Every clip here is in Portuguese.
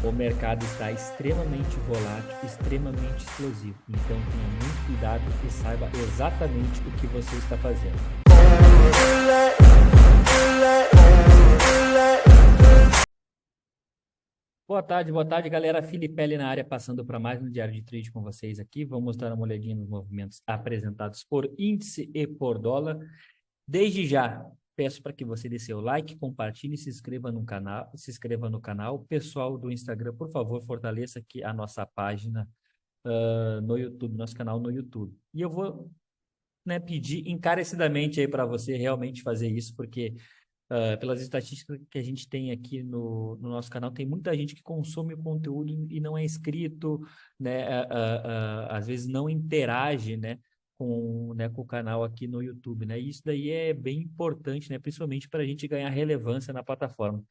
O mercado está extremamente volátil, extremamente explosivo. Então tenha muito cuidado e saiba exatamente o que você está fazendo. Boa tarde, galera. Filipelli na área, passando para mais um Diário de Trade com vocês aqui. Vamos dar uma olhadinha nos movimentos apresentados por índice e por dólar. Desde já, peço para que você dê seu like, compartilhe, se inscreva no canal, Pessoal do Instagram, por favor, fortaleça aqui a nossa página no YouTube, nosso canal no YouTube. E eu vou, né, pedir encarecidamente aí para você realmente fazer isso, porque pelas estatísticas que a gente tem aqui no nosso canal, tem muita gente que consome o conteúdo e não é inscrito, né? Às vezes não interage, né, com o canal aqui no YouTube, né? E isso daí é bem importante, né? Principalmente para a gente ganhar relevância na plataforma.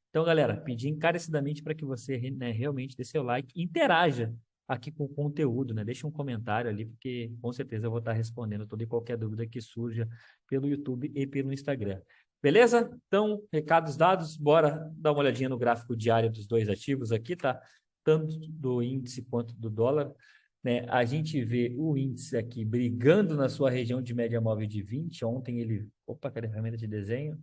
Então, galera, pedir encarecidamente para que você, né, realmente dê seu like, interaja aqui com o conteúdo, né? Deixa um comentário ali, porque com certeza eu vou estar respondendo toda e qualquer dúvida que surja pelo YouTube e pelo Instagram. Beleza? Então, recados dados, bora dar uma olhadinha no gráfico diário dos dois ativos aqui, tá? Tanto do índice quanto do dólar, né? A gente vê o índice aqui brigando na sua região de média móvel de 20. Ontem ele... Opa, cadê a ferramenta de desenho?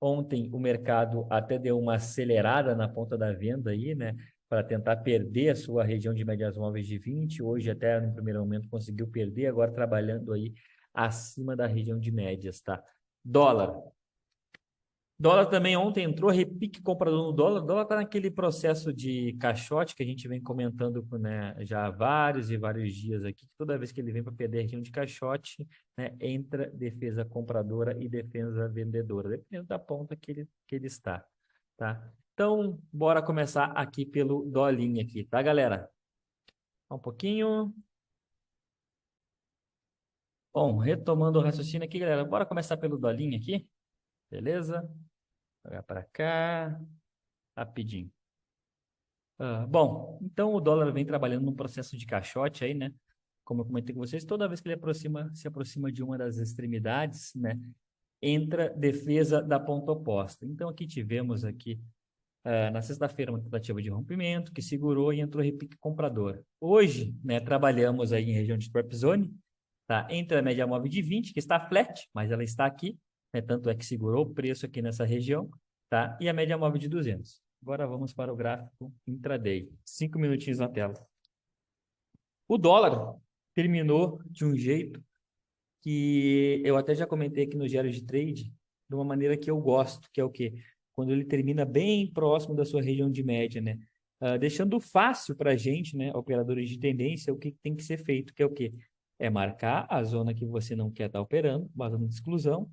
Ontem o mercado até deu uma acelerada na ponta da venda aí, né? Para tentar perder a sua região de médias móveis de 20. Hoje, até no primeiro momento, conseguiu perder, agora trabalhando aí acima da região de médias, tá? Dólar. Dólar também ontem entrou, repique comprador no dólar. O dólar está naquele processo de caixote que a gente vem comentando, né, já há vários e vários dias aqui. Toda vez que ele vem para perder a região de caixote, né, entra defesa compradora e defesa vendedora, dependendo da ponta que ele está, tá? Então, bora começar aqui pelo dolinho aqui, tá, galera? Um pouquinho. Bom, retomando o raciocínio aqui, galera, bora começar pelo dolinho aqui, beleza? Jogar para cá, rapidinho. Bom, então o dólar vem trabalhando num processo de caixote aí, né? Como eu comentei com vocês, toda vez que ele se aproxima de uma das extremidades, né? Entra defesa da ponta oposta. Então aqui tivemos aqui na sexta-feira uma tentativa de rompimento que segurou e entrou repique comprador. Hoje, né? Trabalhamos aí em região de trap zone, tá? Entre a média móvel de 20, que está flat, mas ela está aqui, né? Tanto é que segurou o preço aqui nessa região, tá? E a média móvel de 200. Agora vamos para o gráfico intraday. 5 minutinhos na tela. O dólar terminou de um jeito que eu até já comentei aqui no Diário de Trade, de uma maneira que eu gosto, que é o quê? Quando ele termina bem próximo da sua região de média, né? Deixando fácil para a gente, né, operadores de tendência, o que tem que ser feito, que é o quê? É marcar a zona que você não quer estar operando, uma zona de exclusão,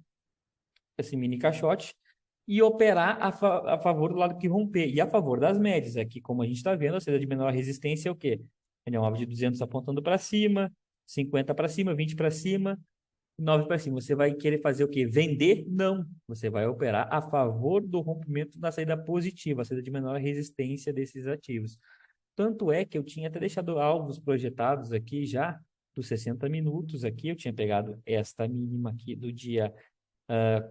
esse mini caixote, e operar a favor do lado que romper, e a favor das médias. Aqui, como a gente está vendo, a saída de menor resistência é o quê? Ele é um alvo de 200 apontando para cima, 50 para cima, 20 para cima, 9 para cima. Você vai querer fazer o quê? Vender? Não. Você vai operar a favor do rompimento da saída positiva, a saída de menor resistência desses ativos. Tanto é que eu tinha até deixado alvos projetados aqui já, dos 60 minutos aqui, eu tinha pegado esta mínima aqui do dia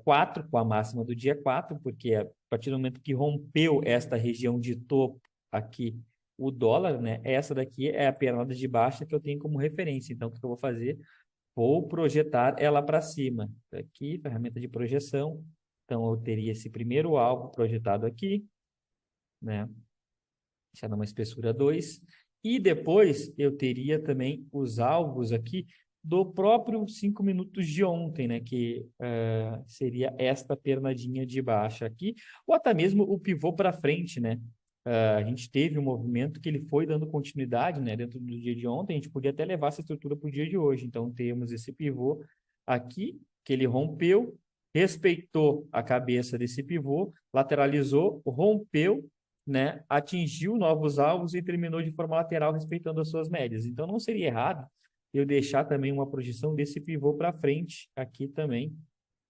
4, com a máxima do dia 4, porque a partir do momento que rompeu esta região de topo aqui, o dólar, né? Essa daqui é a pernada de baixa que eu tenho como referência. Então, o que eu vou fazer? Vou projetar ela para cima. Aqui, ferramenta de projeção. Então, eu teria esse primeiro alvo projetado aqui, né? Deixar numa espessura 2. E depois eu teria também os alvos aqui do próprio 5 minutos de ontem, né? Que seria esta pernadinha de baixa aqui, ou até mesmo o pivô para frente, né? A gente teve um movimento que ele foi dando continuidade, né? Dentro do dia de ontem, a gente podia até levar essa estrutura para o dia de hoje. Então, temos esse pivô aqui, que ele rompeu, respeitou a cabeça desse pivô, lateralizou, rompeu, né, atingiu novos alvos e terminou de forma lateral, respeitando as suas médias. Então, não seria errado eu deixar também uma projeção desse pivô para frente aqui também,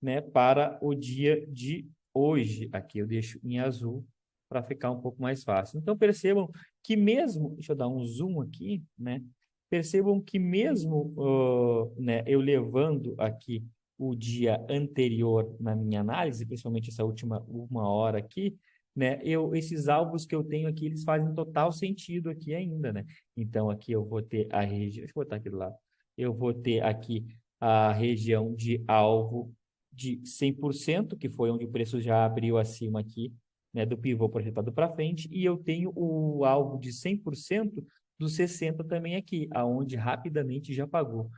né, para o dia de hoje. Aqui eu deixo em azul para ficar um pouco mais fácil. Então, percebam que mesmo, deixa eu dar um zoom aqui, né, percebam que mesmo né, eu levando aqui o dia anterior na minha análise, principalmente essa última 1 hora aqui, né? Esses alvos que eu tenho aqui, eles fazem total sentido aqui ainda, né? Então, aqui eu vou ter a região, deixa eu botar aqui do lado, eu vou ter aqui a região de alvo de 100%, que foi onde o preço já abriu acima aqui, né, do pivô projetado para frente, e eu tenho o alvo de 100% dos 60 também aqui, aonde rapidamente já pagou.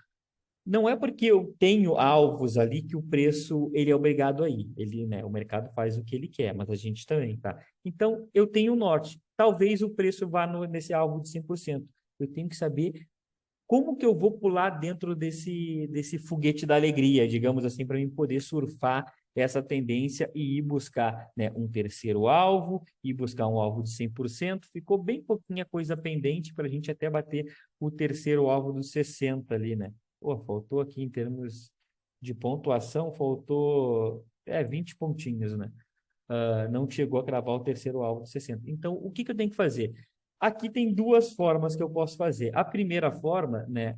Não é porque eu tenho alvos ali que o preço ele é obrigado a ir. Ele, né, o mercado faz o que ele quer, mas a gente também, tá? Então, eu tenho o norte. Talvez o preço vá nesse alvo de 100%. Eu tenho que saber como que eu vou pular dentro desse foguete da alegria, digamos assim, para mim poder surfar essa tendência e ir buscar, né, um terceiro alvo, e buscar um alvo de 100%. Ficou bem pouquinha coisa pendente para a gente até bater o terceiro alvo dos 60 ali, né? Pô, faltou aqui em termos de pontuação, faltou 20 pontinhos, né? Não chegou a cravar o terceiro alvo de 60. Então, o que que eu tenho que fazer? Aqui tem duas formas que eu posso fazer. A primeira forma, né,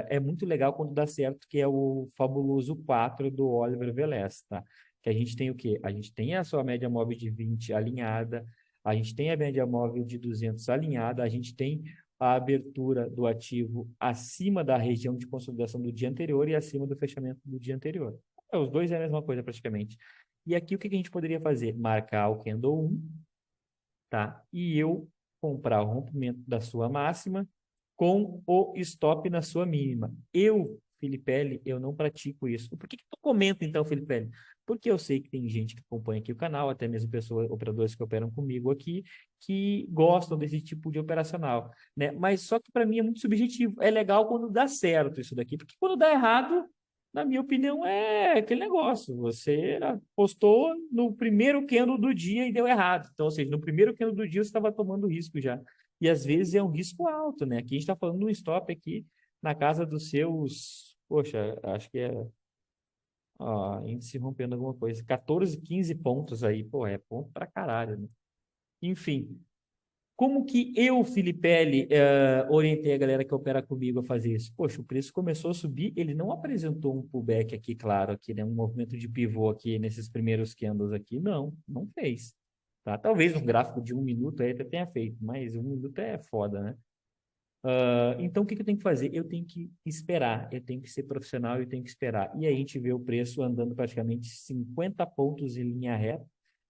é muito legal quando dá certo, que é o fabuloso 4 do Oliver Velez, tá? Que a gente tem o quê? A gente tem a sua média móvel de 20 alinhada, a gente tem a média móvel de 200 alinhada, a gente tem a abertura do ativo acima da região de consolidação do dia anterior e acima do fechamento do dia anterior. Os dois é a mesma coisa praticamente. E aqui o que que a gente poderia fazer? Marcar o candle 1, tá? E eu comprar o rompimento da sua máxima com o stop na sua mínima. Eu, Filipelli, eu não pratico isso. Por que que tu comenta então, Filipelli? Porque eu sei que tem gente que acompanha aqui o canal, até mesmo pessoas, operadores que operam comigo aqui, que gostam desse tipo de operacional, né? Mas só que para mim é muito subjetivo. É legal quando dá certo isso daqui, porque quando dá errado, na minha opinião, é aquele negócio. Você apostou no primeiro candle do dia e deu errado. Então, ou seja, no primeiro candle do dia você estava tomando risco já. E às vezes é um risco alto, né? Aqui a gente está falando de um stop aqui na casa dos seus, poxa, acho que é índice rompendo alguma coisa, 14, 15 pontos aí, pô, é ponto pra caralho, né? Enfim, como que eu, Filipelli, orientei a galera que opera comigo a fazer isso? Poxa, o preço começou a subir, ele não apresentou um pullback aqui, claro, aqui, né? Um movimento de pivô aqui nesses primeiros candles aqui, não fez. Tá? Talvez um gráfico de 1 minuto aí até tenha feito, mas 1 minuto é foda, né? Então, o que que eu tenho que fazer? Eu tenho que esperar, eu tenho que ser profissional, eu tenho que esperar. E aí a gente vê o preço andando praticamente 50 pontos em linha reta,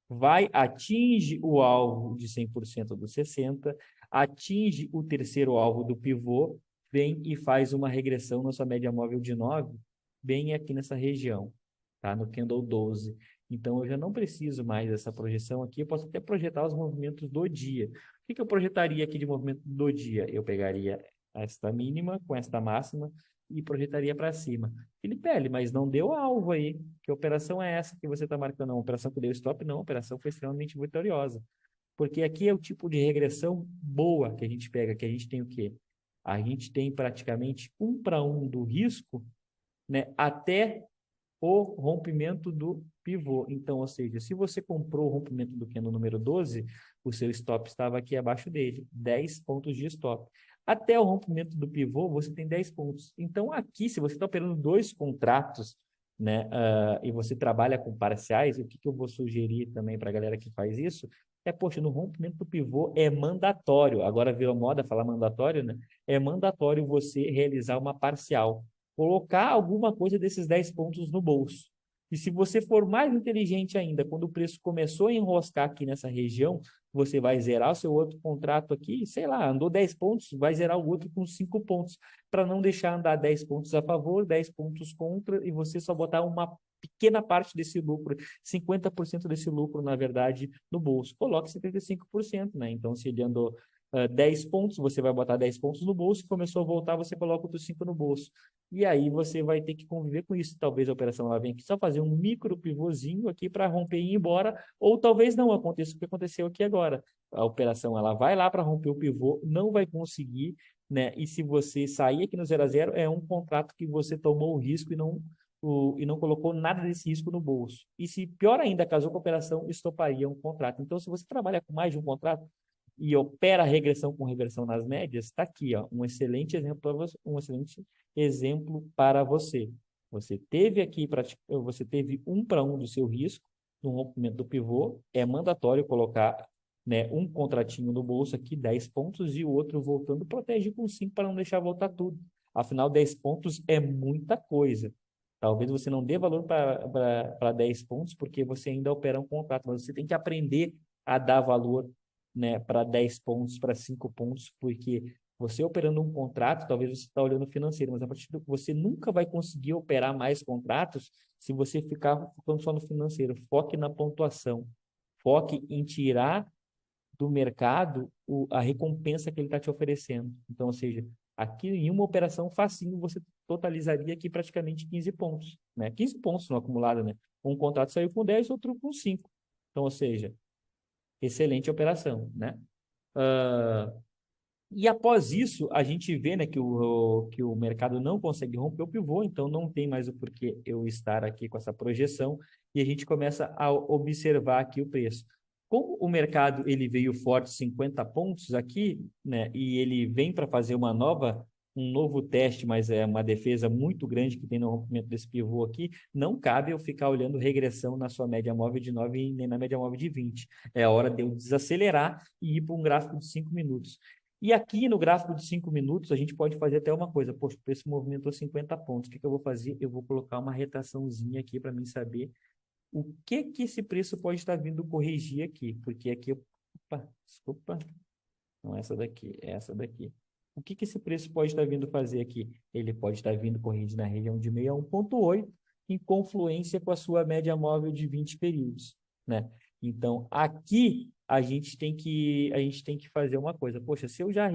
vai, atinge o alvo de 100% do 60, atinge o terceiro alvo do pivô, vem e faz uma regressão na sua média móvel de 9, bem aqui nessa região, tá? No candle 12. Então, eu já não preciso mais dessa projeção aqui, eu posso até projetar os movimentos do dia. O que que eu projetaria aqui de movimento do dia? Eu pegaria esta mínima com esta máxima e projetaria para cima. Felipe, mas não deu alvo aí. Que operação é essa que você está marcando? Uma operação que deu stop? Não, a operação foi extremamente vitoriosa. Porque aqui é o tipo de regressão boa que a gente pega, que a gente tem o quê? A gente tem praticamente 1 para 1 do risco, né, até o rompimento do pivô. Então, ou seja, se você comprou o rompimento do candle número 12, o seu stop estava aqui abaixo dele, 10 pontos de stop. Até o rompimento do pivô, você tem 10 pontos. Então, aqui, se você está operando dois contratos, né, e você trabalha com parciais, o que que eu vou sugerir também para a galera que faz isso? Poxa, no rompimento do pivô é mandatório, agora veio a moda falar mandatório, né? É mandatório você realizar uma parcial, colocar alguma coisa desses 10 pontos no bolso. E se você for mais inteligente ainda, quando o preço começou a enroscar aqui nessa região, você vai zerar o seu outro contrato aqui, sei lá, andou 10 pontos, vai zerar o outro com 5 pontos, para não deixar andar 10 pontos a favor, 10 pontos contra, e você só botar uma pequena parte desse lucro, 50% desse lucro, na verdade, no bolso. Coloque 75%, né? Então, se ele andou 10 pontos, você vai botar 10 pontos no bolso, começou a voltar, você coloca outros 5 no bolso. E aí você vai ter que conviver com isso. Talvez a operação ela venha aqui só fazer um micro pivôzinho aqui para romper e ir embora, ou talvez não aconteça o que aconteceu aqui agora. A operação ela vai lá para romper o pivô, não vai conseguir, né? E se você sair aqui no 0 a 0, é um contrato que você tomou o risco e não colocou nada desse risco no bolso. E se pior ainda, casou com a operação, estoparia um contrato. Então, se você trabalha com mais de um contrato, e opera regressão com reversão nas médias, está aqui, ó, um excelente exemplo para você, um excelente exemplo para você. Você teve aqui, você teve 1 para 1 do seu risco, no rompimento do pivô, é mandatório colocar, né, um contratinho no bolso aqui, 10 pontos, e o outro voltando, protege com 5 para não deixar voltar tudo. Afinal, 10 pontos é muita coisa. Talvez você não dê valor para 10 pontos, porque você ainda opera um contrato, mas você tem que aprender a dar valor, né, para 10 pontos, para 5 pontos, porque você operando um contrato, talvez você está olhando financeiro, mas a partir do você nunca vai conseguir operar mais contratos se você ficar focando só no financeiro. Foque na pontuação. Foque em tirar do mercado a recompensa que ele está te oferecendo. Então, ou seja, aqui em uma operação facinho, você totalizaria aqui praticamente 15 pontos, né? 15 pontos no acumulado, né? Um contrato saiu com 10, outro com 5. Então, ou seja, excelente operação, né? Uh, e após isso, a gente vê, né, que o mercado não consegue romper o pivô, então não tem mais o porquê eu estar aqui com essa projeção, e a gente começa a observar aqui o preço. Como o mercado ele veio forte 50 pontos aqui, né, e ele vem para fazer um novo teste, mas é uma defesa muito grande que tem no rompimento desse pivô aqui, não cabe eu ficar olhando regressão na sua média móvel de 9 nem na média móvel de 20. É a hora de eu desacelerar e ir para um gráfico de 5 minutos. E aqui no gráfico de 5 minutos, a gente pode fazer até uma coisa. Poxa, o preço movimentou 50 pontos. O que eu vou fazer? Eu vou colocar uma retraçãozinha aqui para mim saber o que esse preço pode estar vindo corrigir aqui. Porque aqui, opa, desculpa, não é essa daqui, é essa daqui. O que esse preço pode estar vindo fazer aqui? Ele pode estar vindo corrigir na região de 61,8 em confluência com a sua média móvel de 20 períodos, né? Então, aqui a gente tem que fazer uma coisa. Poxa, se eu já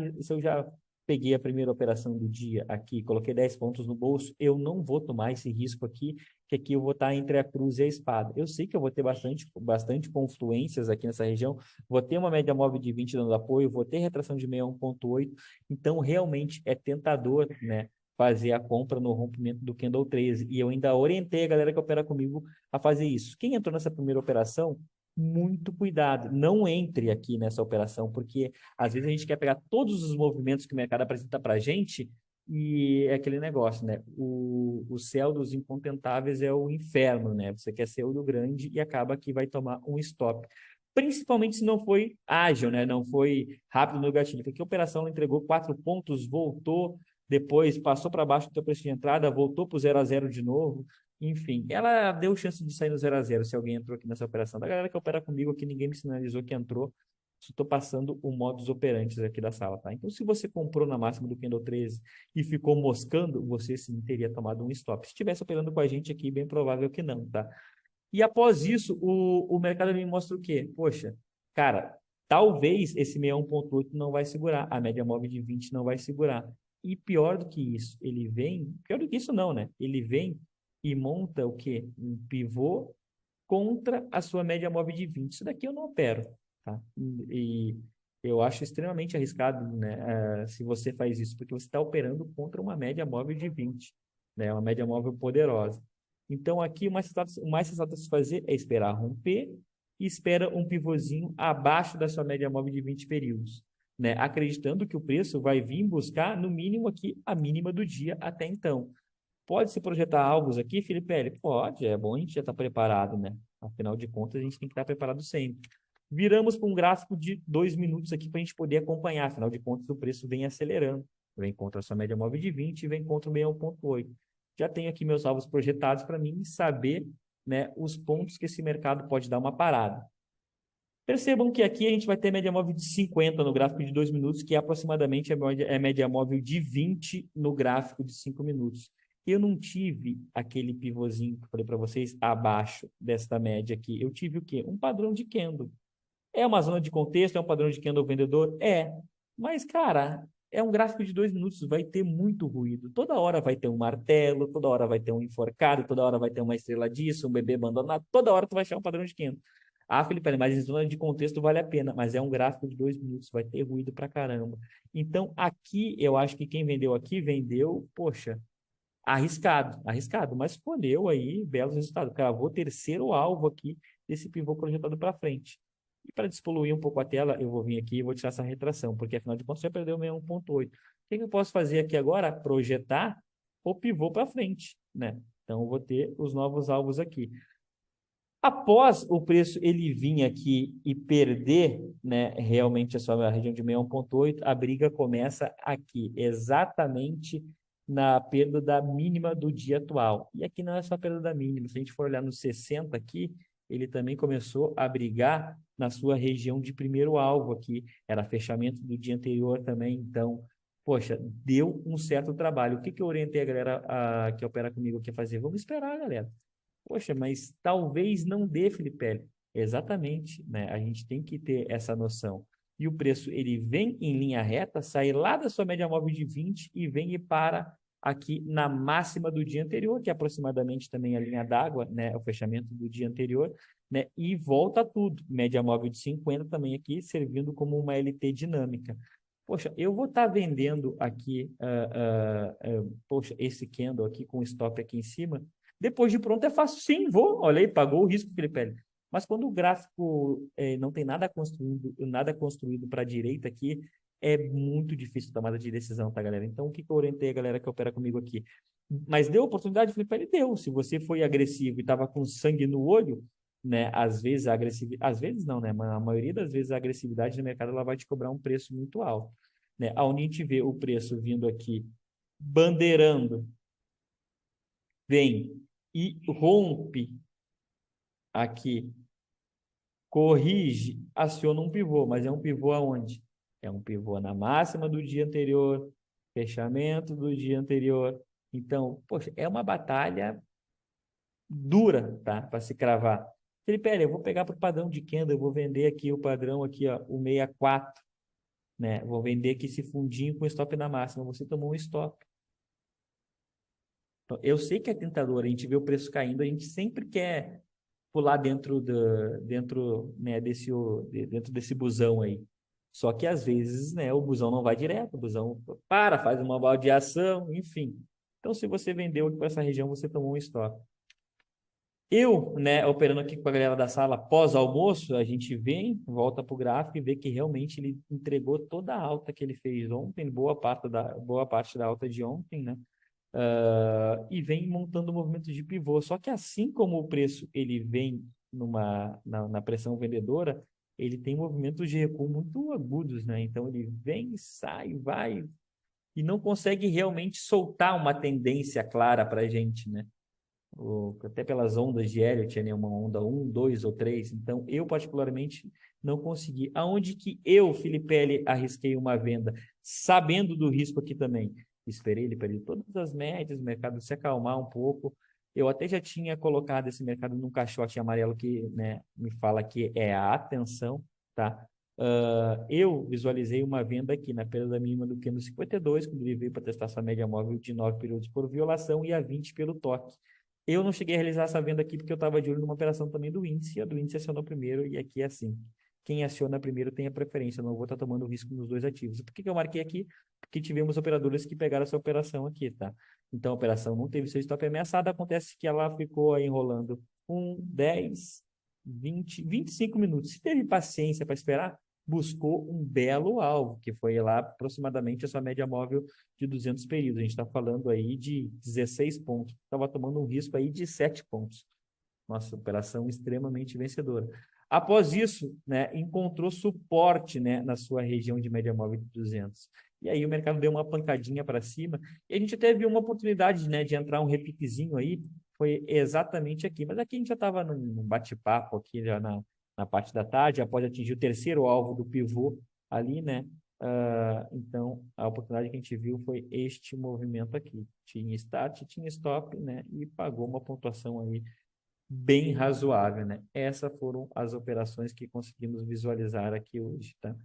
peguei a primeira operação do dia aqui, coloquei 10 pontos no bolso, eu não vou tomar esse risco aqui, que aqui eu vou estar entre a cruz e a espada. Eu sei que eu vou ter bastante confluências aqui nessa região, vou ter uma média móvel de 20 dando apoio, vou ter retração de 61,8, então realmente é tentador, né, fazer a compra no rompimento do Candle 13, e eu ainda orientei a galera que opera comigo a fazer isso. Quem entrou nessa primeira operação, muito cuidado, não entre aqui nessa operação, porque às vezes a gente quer pegar todos os movimentos que o mercado apresenta para a gente e é aquele negócio, né? O céu dos incontentáveis é o inferno, né? Você quer ser olho grande e acaba que vai tomar um stop. Principalmente se não foi ágil, né? Não foi rápido no gatilho. Porque a operação entregou 4 pontos, voltou, depois passou para baixo do teu preço de entrada, voltou para o 0 a 0 de novo. Enfim, ela deu chance de sair no 0 a 0 se alguém entrou aqui nessa operação. Da galera que opera comigo aqui, ninguém me sinalizou que entrou. Estou passando o modus operandi aqui da sala, tá? Então, se você comprou na máxima do Candle 13 e ficou moscando, você sim teria tomado um stop. Se estivesse operando com a gente aqui, bem provável que não, tá? E após isso, o mercado me mostra o quê? Poxa, cara, talvez esse 61,8 não vai segurar, a média móvel de 20 não vai segurar. E pior do que isso, ele vem, pior do que isso não, né? Ele vem e monta o quê? Um pivô contra a sua média móvel de 20. Isso daqui eu não opero, tá? E eu acho extremamente arriscado, né, se você faz isso, porque você está operando contra uma média móvel de 20, né? Uma média móvel poderosa. Então, aqui o mais sensato a se fazer é esperar romper e espera um pivôzinho abaixo da sua média móvel de 20 períodos, né? Acreditando que o preço vai vir buscar, no mínimo, aqui a mínima do dia até então. Pode-se projetar alvos aqui, Felipe? Pode, é bom a gente já estar preparado, né? Afinal de contas, a gente tem que estar preparado sempre. Viramos para um gráfico de 2 minutos aqui para a gente poder acompanhar. Afinal de contas, o preço vem acelerando. Vem contra a sua média móvel de 20 e vem contra o 61,8. Já tenho aqui meus alvos projetados para mim saber, né, os pontos que esse mercado pode dar uma parada. Percebam que aqui a gente vai ter média móvel de 50 no gráfico de 2 minutos, que é aproximadamente a média móvel de 20 no gráfico de 5 minutos. Eu não tive aquele pivôzinho que eu falei para vocês abaixo desta média aqui. Eu tive o quê? Um padrão de candle. É uma zona de contexto, é um padrão de candle vendedor? É. Mas, cara, é um gráfico de 2 minutos, vai ter muito ruído. Toda hora vai ter um martelo, toda hora vai ter um enforcado, toda hora vai ter uma estrela disso, um bebê abandonado, toda hora tu vai achar um padrão de candle. Ah, Felipe, mas em zona de contexto vale a pena, mas é um gráfico de 2 minutos, vai ter ruído pra caramba. Então, aqui, eu acho que quem vendeu aqui, vendeu, poxa, arriscado, arriscado, mas colheu aí belos resultados. Cravou o terceiro alvo aqui desse pivô projetado para frente. E para despoluir um pouco a tela, eu vou vir aqui e vou tirar essa retração, porque afinal de contas já perdeu o 61,8. O que eu posso fazer aqui agora? Projetar o pivô para frente, né? Então, eu vou ter os novos alvos aqui. Após o preço ele vir aqui e perder, né, realmente a sua região de 61,8, a briga começa aqui, exatamente na perda da mínima do dia atual. E aqui não é só a perda da mínima, se a gente for olhar no 60 aqui, ele também começou a brigar na sua região de primeiro alvo aqui, era fechamento do dia anterior também, então, poxa, deu um certo trabalho. O que que eu orientei a galera que opera comigo aqui a fazer? Vamos esperar, galera. Poxa, mas talvez não dê, Felipe. Exatamente, né? A gente tem que ter essa noção. E o preço, ele vem em linha reta, sai lá da sua média móvel de 20 e vem e para aqui na máxima do dia anterior, que é aproximadamente também a linha d'água, né? O fechamento do dia anterior, né? E volta tudo. Média móvel de 50 também aqui, servindo como uma LT dinâmica. Poxa, eu vou estar vendendo aqui, poxa, esse candle aqui com stop aqui em cima, depois de pronto é fácil, sim, vou. Olha aí, pagou o risco, Felipe. Mas quando o gráfico não tem nada construído para a direita aqui, é muito difícil tomada de decisão, tá, galera? Então, o que eu orientei a galera que opera comigo aqui? Mas deu oportunidade, Felipe? Ele deu. Se você foi agressivo e estava com sangue no olho, né? Às vezes a agressividade, às vezes não, né? Mas a maioria das vezes a agressividade no mercado ela vai te cobrar um preço muito alto, né? Aonde a gente vê o preço vindo aqui, bandeirando, vem e rompe aqui, corrige, aciona um pivô, mas é um pivô aonde? É um pivô na máxima do dia anterior, fechamento do dia anterior. Então, poxa, é uma batalha dura, tá? Para se cravar. Felipe, eu vou pegar para o padrão de Kendall, eu vou vender aqui o padrão aqui, ó, o 64, né? Vou vender aqui esse fundinho com stop na máxima. Você tomou um stop. Então, eu sei que é tentador, a gente vê o preço caindo, a gente sempre quer pular dentro desse busão aí. Só que às vezes, né, o busão não vai direto, o busão faz uma baldeação, enfim. Então, se você vendeu aqui para essa região, você tomou um stop. Eu, né, operando aqui com a galera da sala pós-almoço, a gente vem, volta para o gráfico e vê que realmente ele entregou toda a alta que ele fez ontem, boa parte da alta de ontem, né? E vem montando movimentos de pivô. Só que assim como o preço ele vem na pressão vendedora, ele tem movimentos de recuo muito agudos, né? Então ele vem, sai, vai e não consegue realmente soltar uma tendência clara para a gente, né? Até pelas ondas de Elliott, né? Uma onda um, 2 ou 3. Então eu particularmente não consegui. Aonde que eu, Felipe, arrisquei uma venda, sabendo do risco aqui também? Esperei ele perder todas as médias, o mercado se acalmar um pouco. Eu até já tinha colocado esse mercado num caixote amarelo que, né, me fala que é a atenção, tá? Eu visualizei uma venda aqui na perda mínima do Candle 52, quando ele veio para testar essa média móvel de 9 períodos por violação e a 20 pelo toque. Eu não cheguei a realizar essa venda aqui porque eu estava de olho numa operação também do índice, e a do índice acionou primeiro, e aqui é assim. Quem aciona primeiro tem a preferência, eu não vou estar tomando risco nos dois ativos. Por que eu marquei aqui? Porque tivemos operadores que pegaram essa operação aqui, tá? Então a operação não teve seu stop ameaçado, acontece que ela ficou aí enrolando 10, 20, 25 minutos. Se teve paciência para esperar, buscou um belo alvo, que foi lá aproximadamente a sua média móvel de 200 períodos. A gente está falando aí de 16 pontos. Estava tomando um risco aí de 7 pontos. Nossa, operação extremamente vencedora. Após isso, né, encontrou suporte, né, na sua região de média móvel de 200. E aí o mercado deu uma pancadinha para cima e a gente até viu uma oportunidade, né, de entrar um repiquezinho aí, foi exatamente aqui. Mas aqui a gente já estava num bate-papo aqui já na parte da tarde, após atingir o terceiro alvo do pivô ali, né? Então, a oportunidade que a gente viu foi este movimento aqui. Tinha start, tinha stop, né? E pagou uma pontuação aí bem razoável, né? Essas foram as operações que conseguimos visualizar aqui hoje, tá?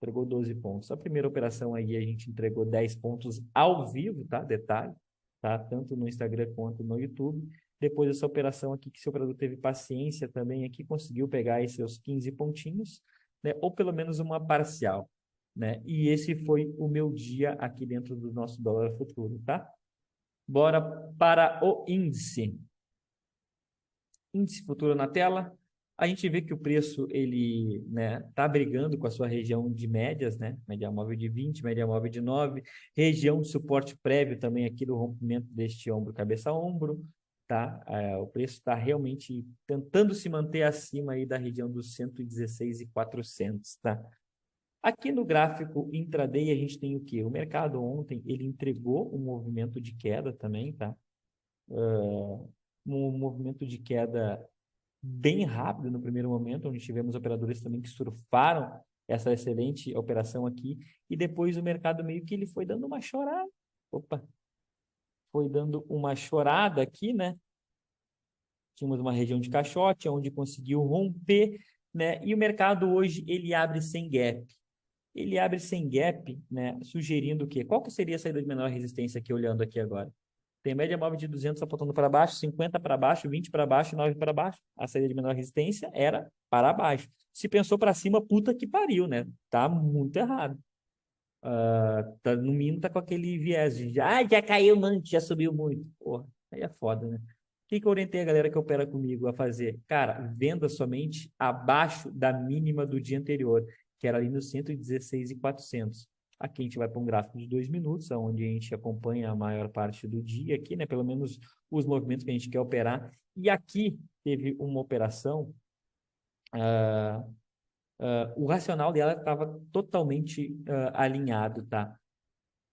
Entregou 12 pontos. A primeira operação aí a gente entregou 10 pontos ao vivo, tá? Detalhe, tá? Tanto no Instagram quanto no YouTube. Depois dessa operação aqui, que seu operador teve paciência também aqui, conseguiu pegar aí seus 15 pontinhos, né? Ou pelo menos uma parcial, né? E esse foi o meu dia aqui dentro do nosso dólar futuro, tá? Bora para o índice. Índice futuro na tela. A gente vê que o preço ele, né, tá brigando com a sua região de médias, né? Média móvel de 20, média móvel de 9, região de suporte prévio também aqui do rompimento deste ombro cabeça a ombro, tá? O preço está realmente tentando se manter acima aí da região dos 116.400, tá? Aqui no gráfico intraday a gente tem o quê? O mercado ontem ele entregou um movimento de queda também, tá? Um movimento de queda bem rápido no primeiro momento, onde tivemos operadores também que surfaram essa excelente operação aqui, e depois o mercado meio que ele foi dando uma chorada. Opa, foi dando uma chorada aqui, né? Tínhamos uma região de caixote, onde conseguiu romper, né? E o mercado hoje ele abre sem gap. Ele abre sem gap, né? Sugerindo o quê? Qual que seria a saída de menor resistência aqui, olhando aqui agora? Tem média móvel de 200 apontando para baixo, 50 para baixo, 20 para baixo, 9 para baixo. A saída de menor resistência era para baixo. Se pensou para cima, puta que pariu, né? Tá muito errado. Tá, no mínimo tá com aquele viés de já caiu muito, já subiu muito. Porra, aí é foda, né? O que que eu orientei a galera que opera comigo a fazer? Cara, venda somente abaixo da mínima do dia anterior, que era ali no 116.400. Aqui a gente vai para um gráfico de 2 minutos, onde a gente acompanha a maior parte do dia aqui, né? Pelo menos os movimentos que a gente quer operar. E aqui teve uma operação, ah, o racional dela estava totalmente alinhado, tá?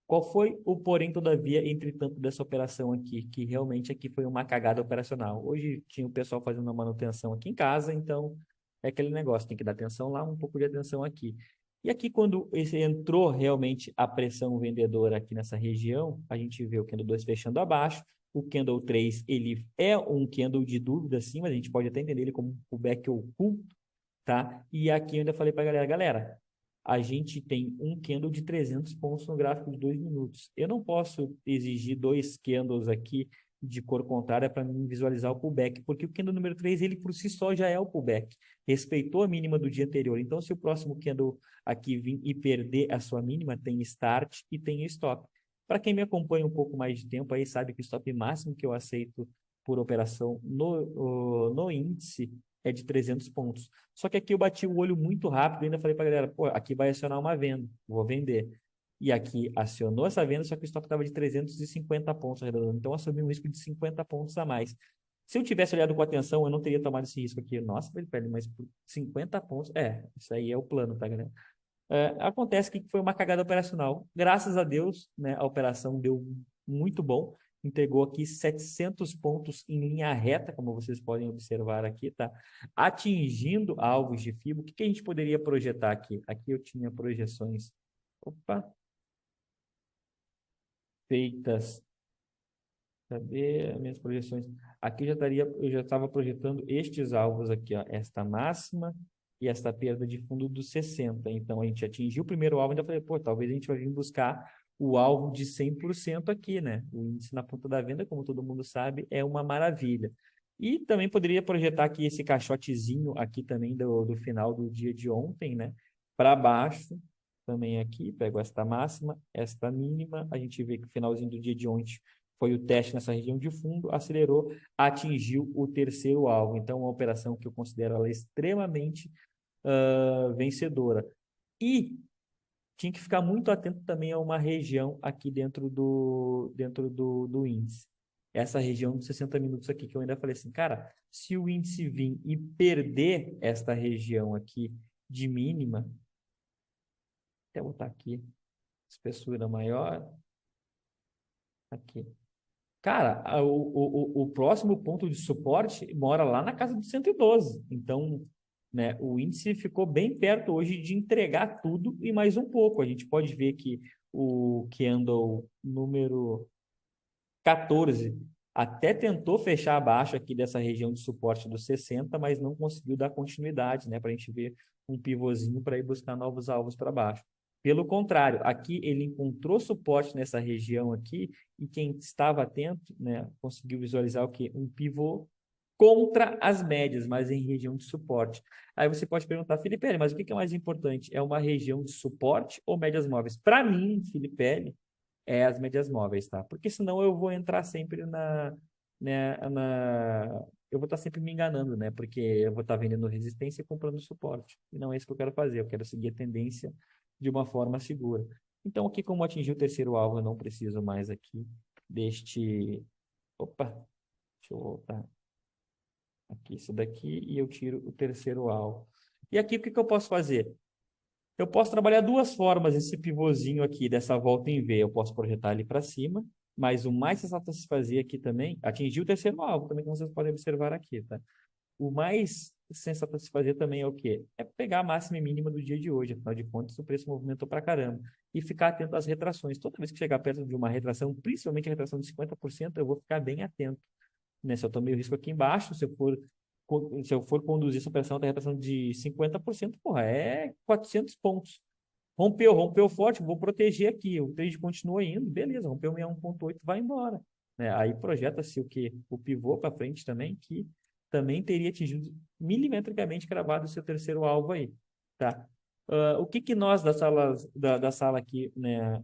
Qual foi o porém, todavia, entretanto, dessa operação aqui, que realmente aqui foi uma cagada operacional? Hoje tinha o pessoal fazendo uma manutenção aqui em casa, então é aquele negócio, tem que dar atenção lá, um pouco de atenção aqui. E aqui, quando esse entrou realmente a pressão vendedora aqui nessa região, a gente vê o candle 2 fechando abaixo, o candle 3 ele é um candle de dúvida, sim, mas a gente pode até entender ele como um pullback oculto, tá? E aqui eu ainda falei para a galera, a gente tem um candle de 300 pontos no gráfico de 2 minutos. Eu não posso exigir 2 candles aqui de cor contrária para mim visualizar o pullback, porque o candle número 3, ele por si só já é o pullback. Respeitou a mínima do dia anterior. Então, se o próximo candle aqui vir e perder a sua mínima, tem start e tem stop. Para quem me acompanha um pouco mais de tempo aí, sabe que o stop máximo que eu aceito por operação no índice é de 300 pontos. Só que aqui eu bati o olho muito rápido e ainda falei para a galera, pô, aqui vai acionar uma venda, vou vender. E aqui acionou essa venda, só que o stop estava de 350 pontos arredondando. Então, eu assumi um risco de 50 pontos a mais. Se eu tivesse olhado com atenção, eu não teria tomado esse risco aqui. Nossa, Felipe, mas por 50 pontos. Isso aí é o plano, tá, galera? Acontece que foi uma cagada operacional. Graças a Deus, né, a operação deu muito bom. Entregou aqui 700 pontos em linha reta, como vocês podem observar aqui, tá? Atingindo alvos de FIBO. O que que a gente poderia projetar aqui? Aqui eu tinha projeções, opa, feitas. Cadê as minhas projeções? Aqui eu já estava projetando estes alvos aqui, ó, esta máxima e esta perda de fundo dos 60. Então, a gente atingiu o primeiro alvo, ainda falei, pô, talvez a gente vai vir buscar o alvo de 100% aqui, né? O índice na ponta da venda, como todo mundo sabe, é uma maravilha. E também poderia projetar aqui esse caixotezinho aqui também do final do dia de ontem, né? Para baixo, também aqui, pego esta máxima, esta mínima, a gente vê que o finalzinho do dia de ontem foi o teste nessa região de fundo, acelerou, atingiu o terceiro alvo. Então, uma operação que eu considero ela extremamente vencedora. E tinha que ficar muito atento também a uma região aqui dentro do índice. Essa região de 60 minutos aqui, que eu ainda falei assim, cara, se o índice vir e perder esta região aqui de mínima, até botar aqui, espessura maior, aqui. Cara, o próximo ponto de suporte mora lá na casa de 112. Então, né, o índice ficou bem perto hoje de entregar tudo e mais um pouco. A gente pode ver que o candle número 14 até tentou fechar abaixo aqui dessa região de suporte dos 60, mas não conseguiu dar continuidade, né, para a gente ver um pivôzinho para ir buscar novos alvos para baixo. Pelo contrário, aqui ele encontrou suporte nessa região aqui e quem estava atento, né, conseguiu visualizar o quê? Um pivô contra as médias, mas em região de suporte. Aí você pode perguntar, Felipe, mas o que é mais importante? É uma região de suporte ou médias móveis? Para mim, Felipe, é as médias móveis, tá? Porque senão eu vou entrar sempre eu vou estar sempre me enganando, né? Porque eu vou estar vendendo resistência e comprando suporte. E não é isso que eu quero fazer. Eu quero seguir a tendência de uma forma segura. Então, aqui, como atingir o terceiro alvo, eu não preciso mais aqui deste. Opa! Deixa eu voltar aqui, isso daqui, e eu tiro o terceiro alvo. E aqui, o que eu posso fazer? Eu posso trabalhar duas formas esse pivôzinho aqui, dessa volta em V. Eu posso projetar ele para cima, mas o mais sensato a se fazer aqui também, atingir o terceiro alvo, também como vocês podem observar aqui, tá? O mais sensato a se fazer também é o quê? É pegar a máxima e mínima do dia de hoje, afinal de contas o preço movimentou para caramba. E ficar atento às retrações. Toda vez que chegar perto de uma retração, principalmente a retração de 50%, eu vou ficar bem atento, né? Se eu tomei o risco aqui embaixo, se eu for conduzir essa operação da retração de 50%, porra, é 400 pontos. Rompeu forte, vou proteger aqui. O trade continua indo, beleza, rompeu 61,8, vai embora. Né? Aí projeta-se o quê? O pivô para frente também, que também teria atingido milimetricamente cravado o seu terceiro alvo aí. Tá? O que nós da sala aqui, né,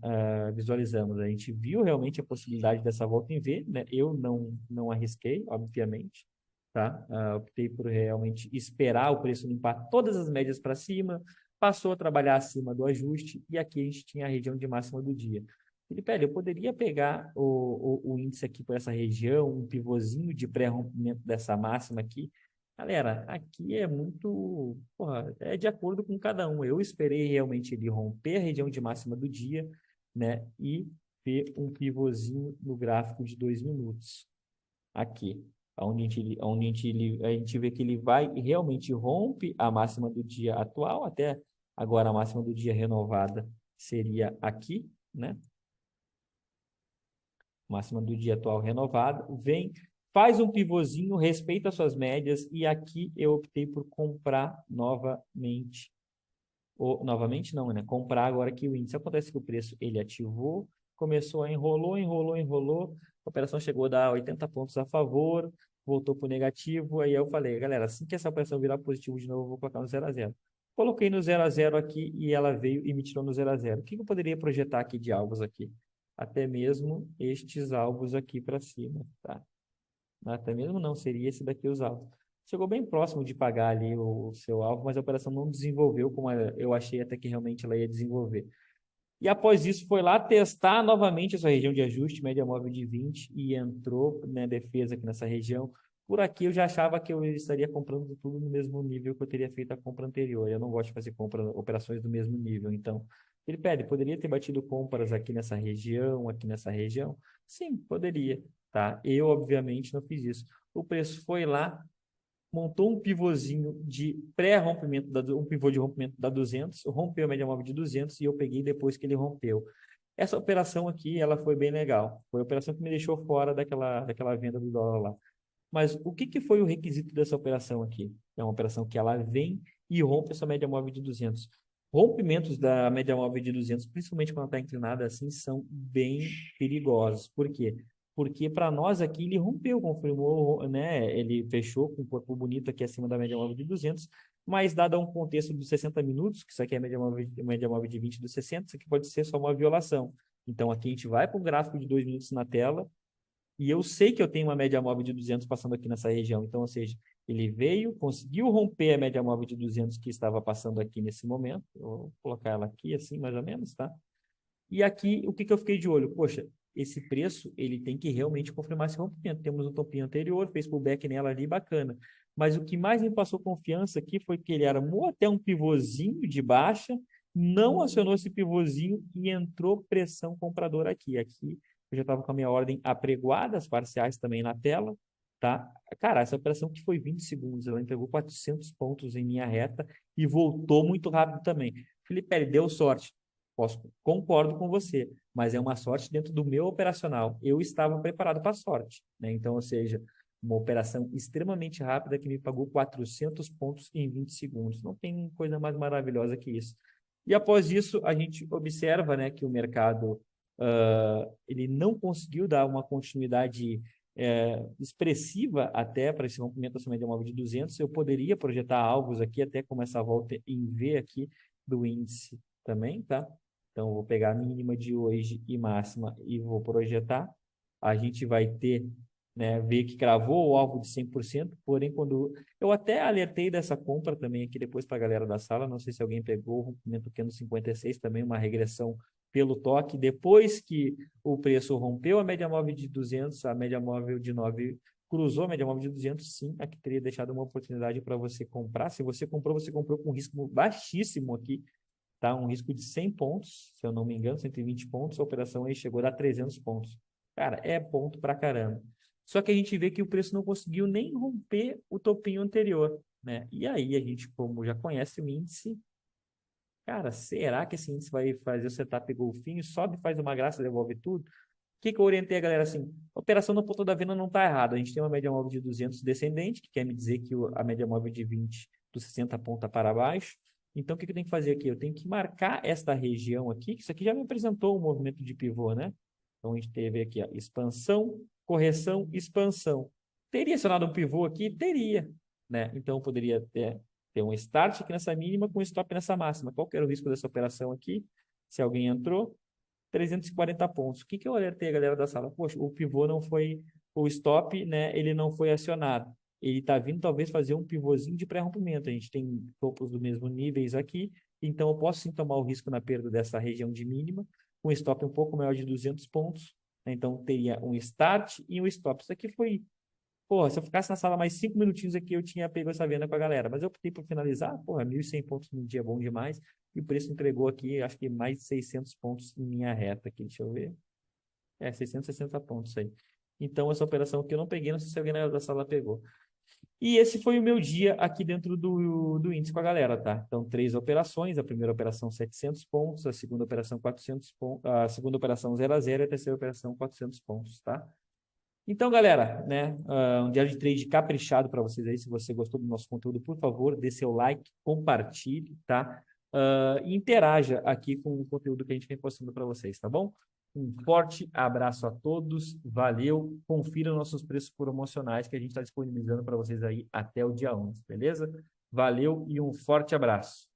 visualizamos? A gente viu realmente a possibilidade dessa volta em V, né? Eu não arrisquei, obviamente. Tá? Optei por realmente esperar o preço limpar todas as médias para cima, passou a trabalhar acima do ajuste, e aqui a gente tinha a região de máxima do dia. Felipe, eu poderia pegar o índice aqui por essa região, um pivôzinho de pré-rompimento dessa máxima aqui. Galera, aqui é muito, porra, é de acordo com cada um. Eu esperei realmente ele romper a região de máxima do dia, né, e ver um pivôzinho no gráfico de 2 minutos. Aqui, onde a gente vê que ele vai e realmente rompe a máxima do dia atual, até agora a máxima do dia renovada seria aqui, né? Máxima do dia atual renovada, vem, faz um pivôzinho, respeita suas médias, e aqui eu optei por comprar novamente. Ou, novamente não, né? Comprar agora que o índice. Acontece que o preço ele ativou, começou a enrolou, a operação chegou a dar 80 pontos a favor, voltou para o negativo, aí eu falei, galera, assim que essa operação virar positivo de novo, eu vou colocar no 0 a 0. Coloquei no 0 a 0 aqui e ela veio e me tirou no 0 a 0. O que eu poderia projetar aqui de alvos aqui? Até mesmo estes alvos aqui para cima, tá? Até mesmo não, seria esse daqui os alvos. Chegou bem próximo de pagar ali o seu alvo, mas a operação não desenvolveu como eu achei até que realmente ela ia desenvolver. E após isso, foi lá testar novamente essa região de ajuste, média móvel de 20, e entrou, né, defesa aqui nessa região. Por aqui eu já achava que eu estaria comprando tudo no mesmo nível que eu teria feito a compra anterior. Eu não gosto de fazer operações do mesmo nível. Então, ele pede, poderia ter batido compras aqui nessa região, aqui nessa região? Sim, poderia, tá? Eu, obviamente, não fiz isso. O preço foi lá, montou um pivôzinho de pré-rompimento, um pivô de rompimento da 200, rompeu a média móvel de 200 e eu peguei depois que ele rompeu. Essa operação aqui, ela foi bem legal. Foi a operação que me deixou fora daquela venda do dólar lá. Mas o que foi o requisito dessa operação aqui? É uma operação que ela vem e rompe essa média móvel de 200. Rompimentos da média móvel de 200, principalmente quando está inclinada assim, são bem perigosos. Por quê? Porque para nós aqui ele rompeu, confirmou, né? Ele fechou com um corpo bonito aqui acima da média móvel de 200, mas dado um contexto dos 60 minutos, que isso aqui é a média móvel de 20 dos 60, isso aqui pode ser só uma violação. Então aqui a gente vai para um gráfico de 2 minutos na tela, e eu sei que eu tenho uma média móvel de 200 passando aqui nessa região. Então, ou seja, ele veio, conseguiu romper a média móvel de 200 que estava passando aqui nesse momento. Eu vou colocar ela aqui assim, mais ou menos, tá? E aqui, o que eu fiquei de olho? Poxa, esse preço, ele tem que realmente confirmar esse rompimento. Temos um topinho anterior, fez pullback nela ali, bacana. Mas o que mais me passou confiança aqui foi que ele armou até um pivôzinho de baixa, não acionou esse pivôzinho e entrou pressão compradora aqui. Aqui eu já estava com a minha ordem apregoada, as parciais também na tela, tá? Cara, essa operação que foi 20 segundos, ela entregou 400 pontos em minha reta e voltou muito rápido também. Felipe, ele deu sorte. Concordo com você, mas é uma sorte dentro do meu operacional. Eu estava preparado para a sorte, né? Então, ou seja, uma operação extremamente rápida que me pagou 400 pontos em 20 segundos. Não tem coisa mais maravilhosa que isso. E após isso, a gente observa, né, que o mercado ele não conseguiu dar uma continuidade expressiva até para esse rompimento da média móvel de 200. Eu poderia projetar alvos aqui, até como essa volta em V aqui do índice também, tá? Então, eu vou pegar a mínima de hoje e máxima e vou projetar. A gente vai ter, né, ver que cravou o alvo de 100%, porém, quando eu até alertei dessa compra também aqui depois para a galera da sala, não sei se alguém pegou o rompimento aqui no 56, também uma regressão pelo toque, depois que o preço rompeu a média móvel de 200, a média móvel de 9 Cruzou a média móvel de 200, sim, aqui teria deixado uma oportunidade para você comprar. Se você comprou com risco baixíssimo aqui, tá? Um risco de 100 pontos, se eu não me engano, 120 pontos, a operação aí chegou a dar 300 pontos. Cara, é ponto pra caramba. Só que a gente vê que o preço não conseguiu nem romper o topinho anterior, né? E aí a gente, como já conhece o índice, cara, será que esse índice vai fazer o setup golfinho? Sobe, faz uma graça, devolve tudo? O que que eu orientei a galera assim? A operação no ponto da venda não está errada. A gente tem uma média móvel de 200 descendente, que quer me dizer que a média móvel de 20 dos 60 aponta para baixo. Então, o que que eu tenho que fazer aqui? Eu tenho que marcar esta região aqui, que isso aqui já me apresentou um movimento de pivô, né? Então, a gente teve aqui a expansão, correção, expansão. Teria acionado um pivô aqui? Teria, né? Então, eu poderia ter um start aqui nessa mínima com um stop nessa máxima. Qual que era o risco dessa operação aqui? Se alguém entrou, 340 pontos. O que que eu alertei a galera da sala? Poxa, o pivô não foi, o stop, né? Ele não foi acionado. Ele está vindo talvez fazer um pivôzinho de pré-rompimento. A gente tem topos do mesmo níveis aqui, então eu posso sim tomar o risco na perda dessa região de mínima, com um stop um pouco maior de 200 pontos. Né? Então teria um start e um stop. Isso aqui foi, porra, se eu ficasse na sala mais 5 minutinhos aqui, eu tinha pego essa venda com a galera. Mas eu optei por finalizar, porra, 1.100 pontos num dia bom demais. E o preço entregou aqui, acho que mais de 600 pontos em minha reta aqui. Deixa eu ver. 660 pontos aí. Então, essa operação aqui eu não peguei, não sei se alguém da sala pegou. E esse foi o meu dia aqui dentro do índice com a galera, tá? Então, 3 operações. A primeira operação, 700 pontos. A segunda operação, 400 pontos. A segunda operação, 0 a 0. E a terceira operação, 400 pontos, tá? Então, galera, né, um dia de trade caprichado para vocês aí. Se você gostou do nosso conteúdo, por favor, dê seu like, compartilhe, tá? E interaja aqui com o conteúdo que a gente vem postando para vocês, tá bom? Um forte abraço a todos, valeu. Confira nossos preços promocionais que a gente está disponibilizando para vocês aí até o dia 11, beleza? Valeu e um forte abraço.